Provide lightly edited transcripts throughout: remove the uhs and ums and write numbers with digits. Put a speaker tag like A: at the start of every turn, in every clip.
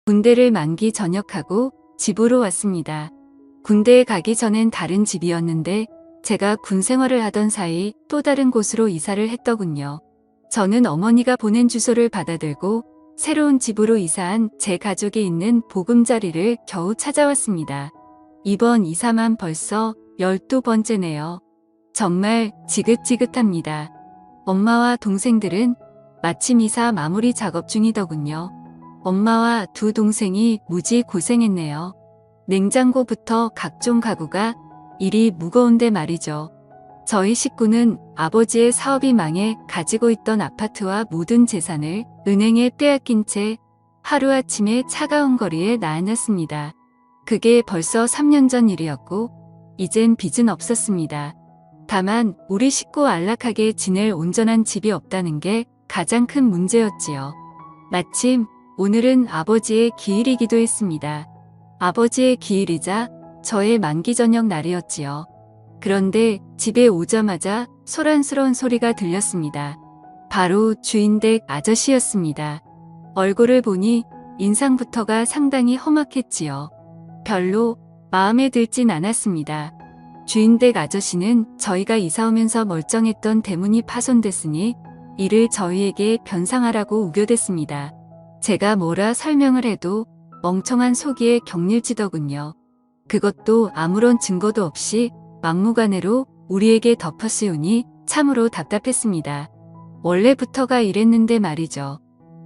A: 군대를 만기 전역하고 집으로 왔습니다. 군대에 가기 전엔 다른 집이었는데 제가 군 생활을 하던 사이 또 다른 곳으로 이사를 했더군요. 저는 어머니가 보낸 주소를 받아들고 새로운 집으로 이사한 제 가족이 있는 보금자리를 겨우 찾아왔습니다. 이번 이사만 벌써 12번째네요. 정말 지긋지긋합니다. 엄마와 동생들은 마침 이사 마무리 작업 중이더군요. 엄마와 두 동생이 무지 고생했네요. 냉장고부터 각종 가구가 일이 무거운데 말이죠. 저희 식구는 아버지의 사업이 망해 가지고 있던 아파트와 모든 재산을 은행에 빼앗긴 채 하루아침에 차가운 거리에 나앉았습니다. 그게 벌써 3년 전 일이었고 이젠 빚은 없었습니다. 다만 우리 식구 안락하게 지낼 온전한 집이 없다는 게 가장 큰 문제였지요. 마침 오늘은 아버지의 기일이기도 했습니다. 아버지의 기일이자 저의 만기 저녁 날이었지요. 그런데 집에 오자마자 소란스러운 소리가 들렸습니다. 바로 주인댁 아저씨였습니다. 얼굴을 보니 인상부터가 상당히 험악했지요. 별로 마음에 들진 않았습니다. 주인댁 아저씨는 저희가 이사 오면서 멀쩡했던 대문이 파손됐으니 이를 저희에게 변상하라고 우겨댔습니다. 제가 뭐라 설명을 해도 멍청한 속이에 격릴지더군요. 그것도 아무런 증거도 없이 막무가내로 우리에게 덮어씌우니 참으로 답답했습니다. 원래부터가 이랬는데 말이죠.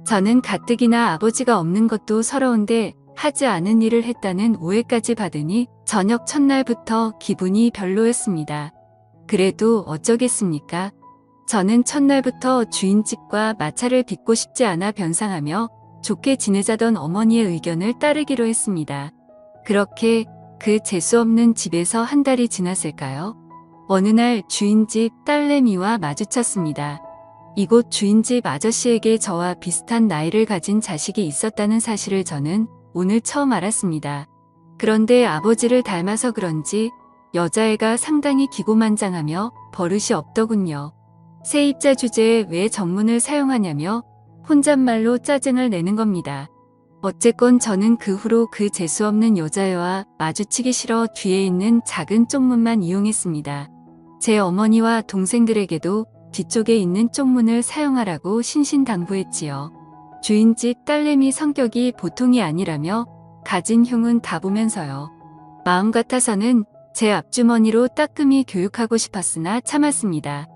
A: 저는 가뜩이나 아버지가 없는 것도 서러운데 하지 않은 일을 했다는 오해까지 받으니 저녁 첫날부터 기분이 별로였습니다. 그래도 어쩌겠습니까? 저는 첫날부터 주인집과 마찰을 빚고 싶지 않아 변상하며 좋게 지내자던 어머니의 의견을 따르기로 했습니다. 그렇게 그 재수없는 집에서 한 달이 지났을까요? 어느 날 주인집 딸내미와 마주쳤습니다. 이곳 주인집 아저씨에게 저와 비슷한 나이를 가진 자식이 있었다는 사실을 저는 오늘 처음 알았습니다. 그런데 아버지를 닮아서 그런지 여자애가 상당히 기고만장하며 버릇이 없더군요. 세입자 주제에 왜 전문을 사용하냐며 혼잣말로 짜증을 내는 겁니다. 어쨌건 저는 그 후로 그 재수없는 여자애와 마주치기 싫어 뒤에 있는 작은 쪽문만 이용했습니다. 제 어머니와 동생들에게도 뒤쪽에 있는 쪽문을 사용하라고 신신당부했지요. 주인집 딸내미 성격이 보통이 아니라며 가진 흉은 다 보면서요. 마음 같아서는 제 앞주머니로 따끔히 교육하고 싶었으나 참았습니다.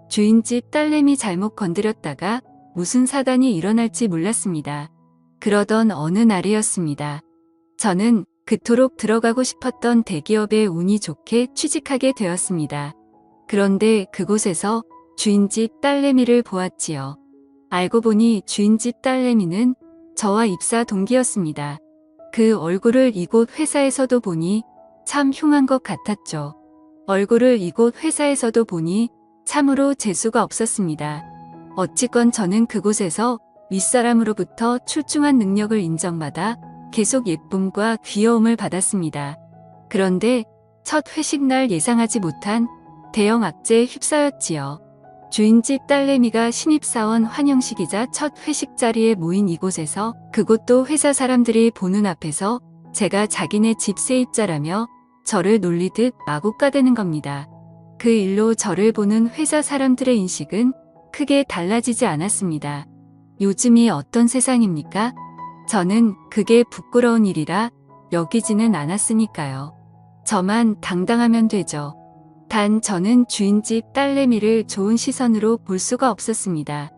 A: 주인집 딸내미 잘못 건드렸다가 무슨 사단이 일어날지 몰랐습니다. 그러던 어느 날이었습니다. 저는 그토록 들어가고 싶었던 대기업에 운이 좋게 취직하게 되었습니다. 그런데 그곳에서 주인집 딸내미를 보았지요. 알고 보니 주인집 딸내미는 저와 입사 동기였습니다. 그 얼굴을 이곳 회사에서도 보니 참 흉한 것 같았죠. 얼굴을 이곳 회사에서도 보니 참으로 재수가 없었습니다. 어찌건 저는 그곳에서 윗사람으로부터 출중한 능력을 인정받아 계속 예쁨과 귀여움을 받았습니다. 그런데 첫 회식 날 예상하지 못한 대형 악재에 휩싸였지요. 주인집 딸내미가 신입사원 환영식이자 첫 회식 자리에 모인 이곳에서 그곳도 회사 사람들이 보는 앞에서 제가 자기네 집 세입자라며 저를 놀리듯 마구 까대는 겁니다. 그 일로 저를 보는 회사 사람들의 인식은 크게 달라지지 않았습니다. 요즘이 어떤 세상입니까? 저는 그게 부끄러운 일이라 여기지는 않았으니까요. 저만 당당하면 되죠. 단 저는 주인집 딸내미를 좋은 시선으로 볼 수가 없었습니다.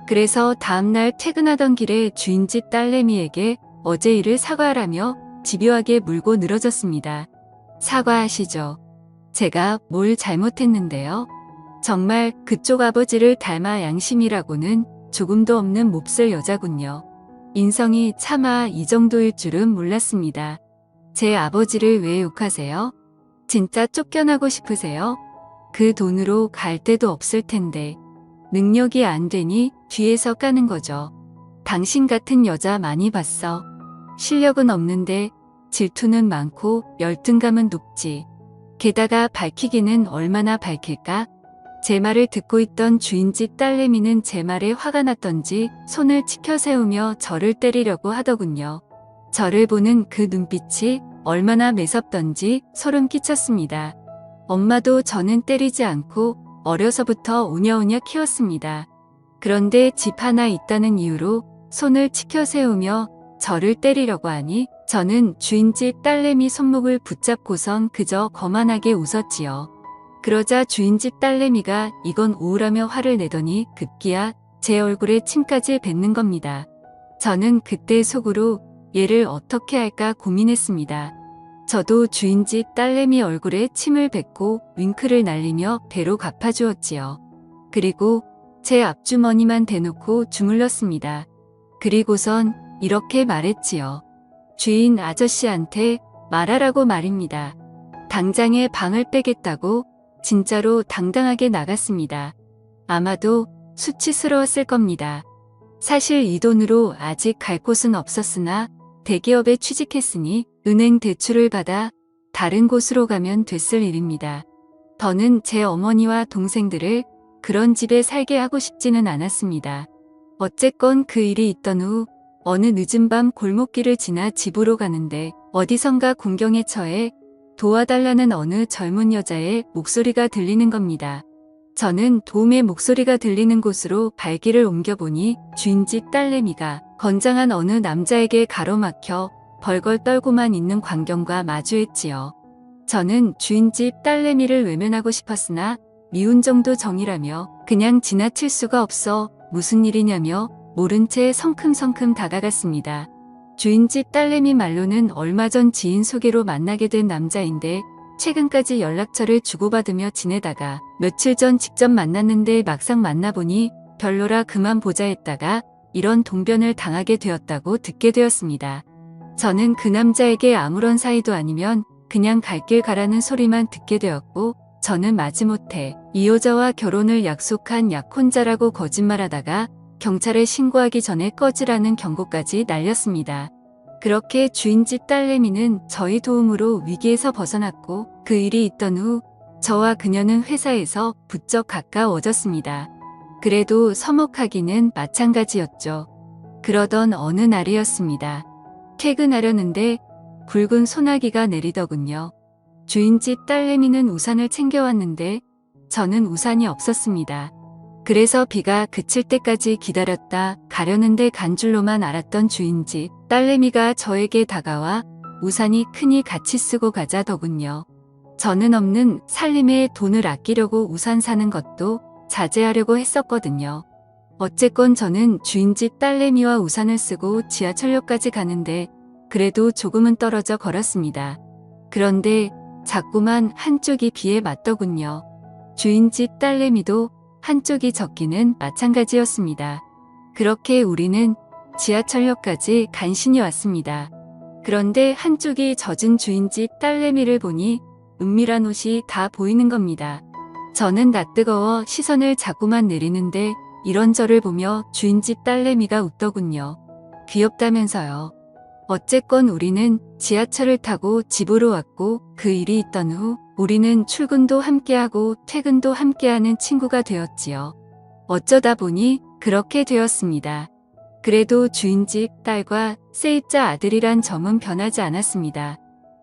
A: 그래서 다음날 퇴근하던 길에 주인집 딸내미에게 어제 일을 사과하라며 집요하게 물고 늘어졌습니다. 사과하시죠. 제가 뭘 잘못했는데요? 정말 그쪽 아버지를 닮아 양심이라고는 조금도 없는 몹쓸 여자군요. 인성이 차마 이 정도일 줄은 몰랐습니다. 제 아버지를 왜 욕하세요? 진짜 쫓겨나고 싶으세요? 그 돈으로 갈 데도 없을 텐데. 능력이 안 되니 뒤에서 까는 거죠. 당신 같은 여자 많이 봤어. 실력은 없는데 질투는 많고 열등감은 높지. 게다가 밝히기는 얼마나 밝힐까? 제 말을 듣고 있던 주인집 딸내미는 제 말에 화가 났던지 손을 치켜 세우며 저를 때리려고 하더군요. 저를 보는 그 눈빛이 얼마나 매섭던지 소름 끼쳤습니다. 엄마도 저는 때리지 않고 어려서부터 오냐오냐 키웠습니다. 그런데 집 하나 있다는 이유로 손을 치켜 세우며 저를 때리려고 하니 저는 주인집 딸내미 손목을 붙잡고선 그저 거만하게 웃었지요. 그러자 주인집 딸내미가 이건 우울하며 화를 내더니 급기야 제 얼굴에 침까지 뱉는 겁니다. 저는 그때 속으로 얘를 어떻게 할까 고민했습니다. 저도 주인집 딸내미 얼굴에 침을 뱉고 윙크를 날리며 배로 갚아주었지요. 그리고 제 앞주머니만 대놓고 주물렀습니다. 그리고선 이렇게 말했지요. 주인 아저씨한테 말하라고 말입니다. 당장에 방을 빼겠다고 진짜로 당당하게 나갔습니다. 아마도 수치스러웠을 겁니다. 사실 이 돈으로 아직 갈 곳은 없었으나 대기업에 취직했으니 은행 대출을 받아 다른 곳으로 가면 됐을 일입니다. 더는 제 어머니와 동생들을 그런 집에 살게 하고 싶지는 않았습니다. 어쨌건 그 일이 있던 후 어느 늦은 밤 골목길을 지나 집으로 가는데 어디선가 군경에 처해 도와달라는 어느 젊은 여자의 목소리가 들리는 겁니다. 저는 도움의 목소리가 들리는 곳으로 발길을 옮겨보니 주인집 딸내미가 건장한 어느 남자에게 가로막혀 벌벌 떨고만 있는 광경과 마주했지요. 저는 주인집 딸내미를 외면하고 싶었으나 미운 정도 정이라며 그냥 지나칠 수가 없어 무슨 일이냐며 모른 채 성큼성큼 다가갔습니다. 주인집 딸내미 말로는 얼마 전 지인 소개로 만나게 된 남자인데 최근까지 연락처를 주고받으며 지내다가 며칠 전 직접 만났는데 막상 만나보니 별로라 그만 보자 했다가 이런 동변을 당하게 되었다고 듣게 되었습니다. 저는 그 남자에게 아무런 사이도 아니면 그냥 갈 길 가라는 소리만 듣게 되었고 저는 마지못해 이 여자와 결혼을 약속한 약혼자라고 거짓말하다가 경찰에 신고하기 전에 꺼지라는 경고까지 날렸습니다. 그렇게 주인집 딸내미는 저희 도움으로 위기에서 벗어났고 그 일이 있던 후 저와 그녀는 회사에서 부쩍 가까워졌습니다. 그래도 서먹하기는 마찬가지였죠. 그러던 어느 날이었습니다. 퇴근하려는데 굵은 소나기가 내리더군요. 주인집 딸내미는 우산을 챙겨왔는데 저는 우산이 없었습니다. 그래서 비가 그칠 때까지 기다렸다 가려는데 간 줄로만 알았던 주인집 딸내미가 저에게 다가와 우산이 크니 같이 쓰고 가자더군요. 저는 없는 살림에 돈을 아끼려고 우산 사는 것도 자제하려고 했었거든요. 어쨌건 저는 주인집 딸내미와 우산을 쓰고 지하철역까지 가는데 그래도 조금은 떨어져 걸었습니다. 그런데 자꾸만 한쪽이 비에 맞더군요. 주인집 딸내미도 한쪽이 젖기는 마찬가지였습니다. 그렇게 우리는 지하철역까지 간신히 왔습니다. 그런데 한쪽이 젖은 주인집 딸내미를 보니 은밀한 옷이 다 보이는 겁니다. 저는 낯뜨거워 시선을 자꾸만 내리는데 이런 저를 보며 주인집 딸내미가 웃더군요. 귀엽다면서요. 어쨌건 우리는 지하철을 타고 집으로 왔고 그 일이 있던 후 우리는 출근도 함께하고 퇴근도 함께하는 친구가 되었지요. 어쩌다 보니 그렇게 되었습니다. 그래도 주인집 딸과 세입자 아들이란 점은 변하지 않았습니다.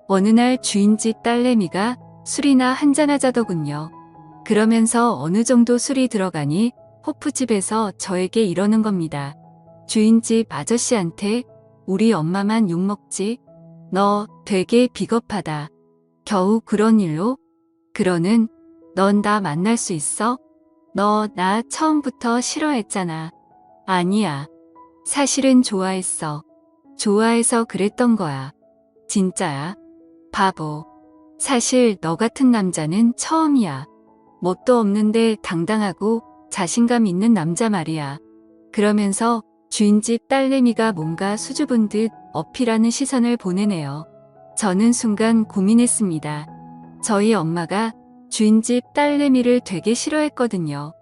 A: 어느 날 주인집 딸내미가 술이나 한잔하자더군요. 그러면서 어느 정도 술이 들어가니 호프집에서 저에게 이러는 겁니다. 주인집 아저씨한테 우리 엄마만 욕먹지? 너 되게 비겁하다. 겨우 그런 일로? 그러는 넌 나 만날 수 있어? 너 나 처음부터 싫어했잖아. 아니야. 사실은 좋아했어. 좋아해서 그랬던 거야. 진짜야. 바보. 사실 너 같은 남자는 처음이야. 뭣도 없는데 당당하고 자신감 있는 남자 말이야. 그러면서 주인집 딸내미가 뭔가 수줍은 듯 어필하는 시선을 보내네요. 저는 순간 고민했습니다. 저희 엄마가 주인집 딸내미를 되게 싫어했거든요.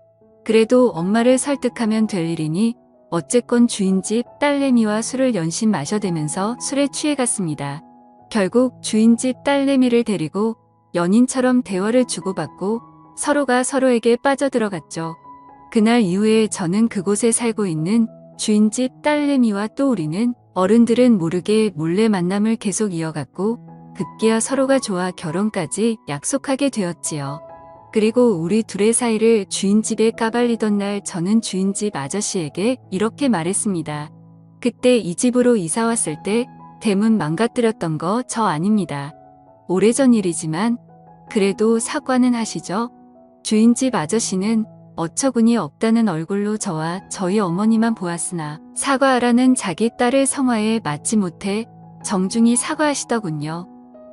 A: 그래도 엄마를 설득하면 될 일이니 어쨌건 주인집 딸내미와 술을 연신 마셔대면서 술에 취해갔습니다. 결국 주인집 딸내미를 데리고 연인처럼 대화를 주고받고 서로가 서로에게 빠져들어갔죠. 그날 이후에 저는 그곳에 살고 있는 주인집 딸내미와 또 우리는 어른들은 모르게 몰래 만남을 계속 이어갔고 급기야 서로가 좋아 결혼까지 약속하게 되었지요. 그리고 우리 둘의 사이를 주인집에 까발리던 날 저는 주인집 아저씨에게 이렇게 말했습니다. 그때 이 집으로 이사 왔을 때 대문 망가뜨렸던 거 저 아닙니다. 오래전 일이지만 그래도 사과는 하시죠? 주인집 아저씨는 어처구니 없다는 얼굴로 저와 저희 어머니만 보았으나 사과하라는 자기 딸의 성화에 맞지 못해 정중히 사과하시더군요.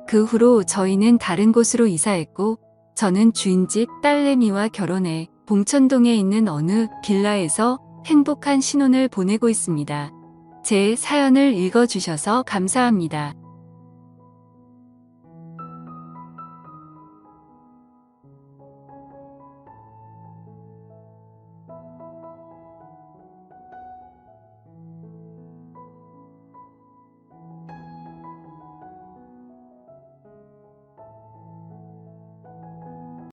A: 그 후로 저희는 다른 곳으로 이사했고 저는 주인집 딸내미와 결혼해 봉천동에 있는 어느 빌라에서 행복한 신혼을 보내고 있습니다. 제 사연을 읽어주셔서 감사합니다.